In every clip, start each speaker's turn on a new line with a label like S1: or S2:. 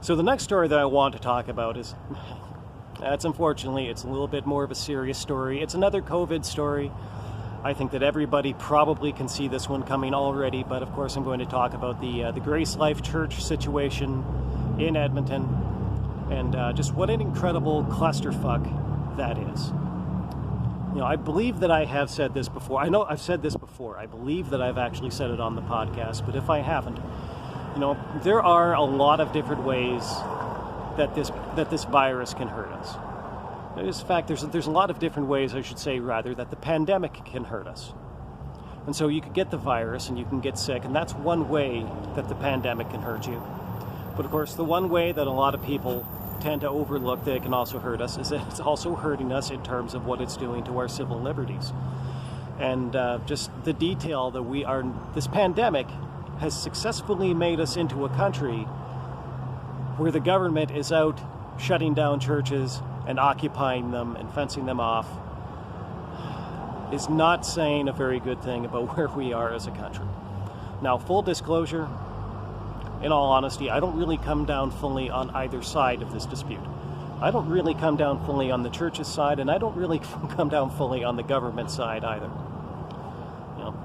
S1: So the next story that I want to talk about is, unfortunately, it's a little bit more of a serious story. It's another COVID story. I think that everybody probably can see this one coming already, but of course I'm going to talk about the Grace Life Church situation in Edmonton, and just what an incredible clusterfuck that is. You know, I believe that I have said this before. I know I've said this before. I believe that I've actually said it on the podcast, but if I haven't, you know, there are a lot of different ways that this virus can hurt us. In fact, there's a lot of different ways, I should say, rather, that the pandemic can hurt us. And so you could get the virus and you can get sick, and that's one way that the pandemic can hurt you. But of course, the one way that a lot of people tend to overlook that it can also hurt us is that it's also hurting us in terms of what it's doing to our civil liberties. And just the detail that this pandemic has successfully made us into a country where the government is out shutting down churches and occupying them and fencing them off is not saying a very good thing about where we are as a country. Now, full disclosure, in all honesty, I don't really come down fully on either side of this dispute. I don't really come down fully on the church's side, and I don't really come down fully on the government side either. You know,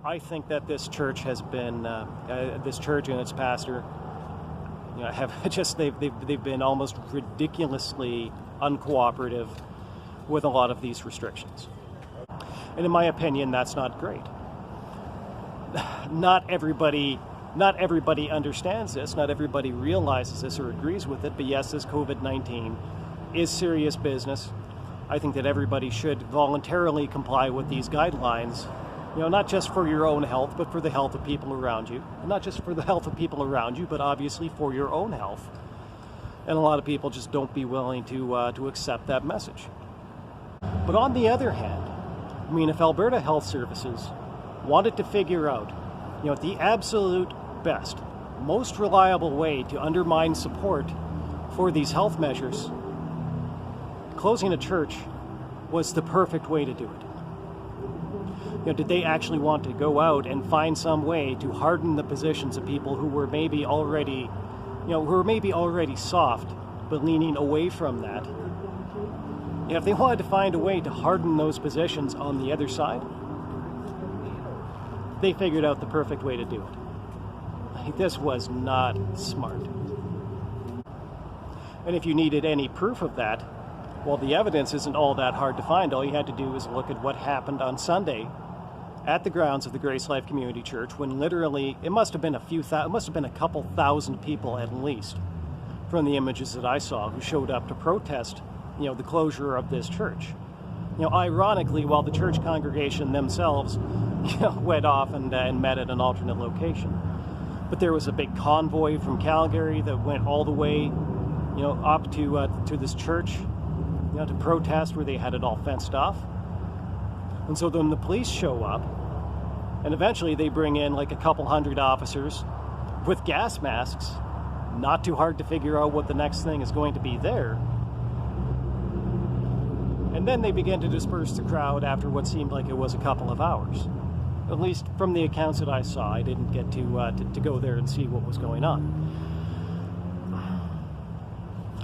S1: I think that this church has been, this church and its pastor, you know, they've been almost ridiculously uncooperative with a lot of these restrictions. And in my opinion, that's not great. Not everybody understands this, not everybody realizes this or agrees with it, but yes, this COVID-19 is serious business. I think that everybody should voluntarily comply with these guidelines, you know, not just for your own health, but for the health of people around you. And not just for the health of people around you, but obviously for your own health. And a lot of people just don't be willing to accept that message. But on the other hand, I mean, if Alberta Health Services wanted to figure out, you know, the absolute best, most reliable way to undermine support for these health measures, closing a church was the perfect way to do it. You know, did they actually want to go out and find some way to harden the positions of people who were maybe already, soft, but leaning away from that? You know, if they wanted to find a way to harden those positions on the other side, they figured out the perfect way to do it. Like, this was not smart. And if you needed any proof of that, well, the evidence isn't all that hard to find. All you had to do was look at what happened on Sunday at the grounds of the Grace Life Community Church, when literally it must have been a couple thousand people at least, from the images that I saw, who showed up to protest, you know, the closure of this church. You know, ironically, while the church congregation themselves, you know, went off and met at an alternate location. But there was a big convoy from Calgary that went all the way, you know, up to this church, you know, to protest, where they had it all fenced off. And so then the police show up, and eventually they bring in like a couple hundred officers with gas masks. Not too hard to figure out what the next thing is going to be there. And then they began to disperse the crowd after what seemed like it was a couple of hours. At least from the accounts that I saw. I didn't get to go there and see what was going on.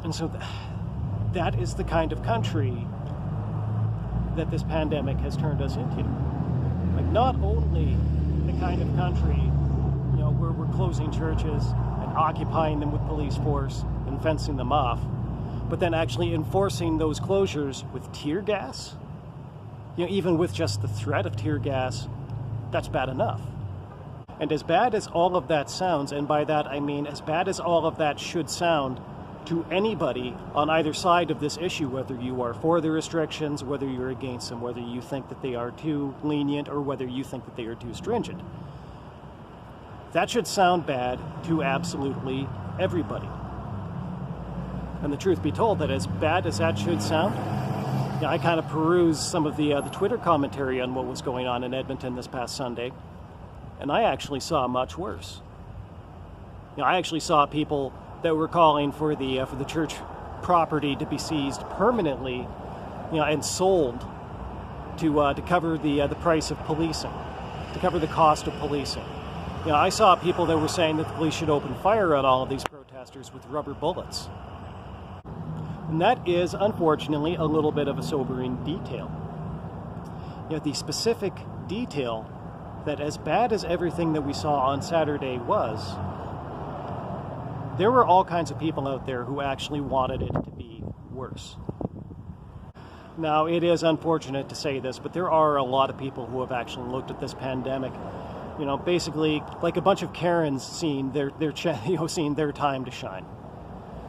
S1: And so that is the kind of country that this pandemic has turned us into. Like, not only the kind of country, you know, where we're closing churches and occupying them with police force and fencing them off, but then actually enforcing those closures with tear gas. You know, even with just the threat of tear gas, that's bad enough. And as bad as all of that sounds, and by that I mean as bad as all of that should sound to anybody on either side of this issue, whether you are for the restrictions, whether you're against them, whether you think that they are too lenient, or whether you think that they are too stringent, that should sound bad to absolutely everybody. And the truth be told, that as bad as that should sound, you know, I kind of perused some of the Twitter commentary on what was going on in Edmonton this past Sunday, and I actually saw much worse. You know, I actually saw people that were calling for the church property to be seized permanently, you know, and sold to cover the price of policing, to cover the cost of policing. You know, I saw people that were saying that the police should open fire on all of these protesters with rubber bullets. And that is, unfortunately, a little bit of a sobering detail. You know, the specific detail that, as bad as everything that we saw on Saturday was, there were all kinds of people out there who actually wanted it to be worse. Now, it is unfortunate to say this, but there are a lot of people who have actually looked at this pandemic, you know, basically like a bunch of Karens seeing seeing their time to shine.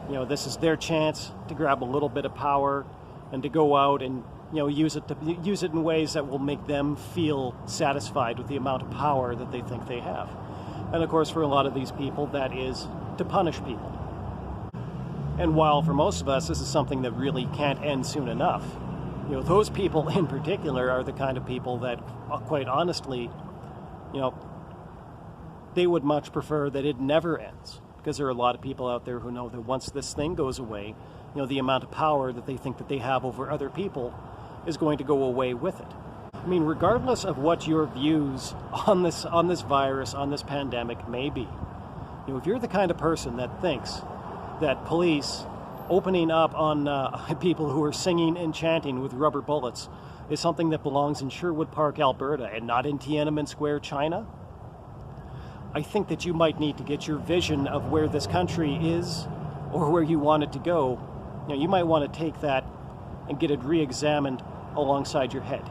S1: You know, this is their chance to grab a little bit of power and to go out and, you know, use it in ways that will make them feel satisfied with the amount of power that they think they have. And of course, for a lot of these people, that is to punish people. And while for most of us this is something that really can't end soon enough, you know, those people in particular are the kind of people that, quite honestly, you know, they would much prefer that it never ends, because there are a lot of people out there who know that once this thing goes away, you know, the amount of power that they think that they have over other people is going to go away with it. I mean, regardless of what your views on this virus, on this pandemic may be, you know, if you're the kind of person that thinks that police opening up on people who are singing and chanting with rubber bullets is something that belongs in Sherwood Park, Alberta, and not in Tiananmen Square, China, I think that you might need to get your vision of where this country is or where you want it to go. You know, you might want to take that and get it re-examined alongside your head.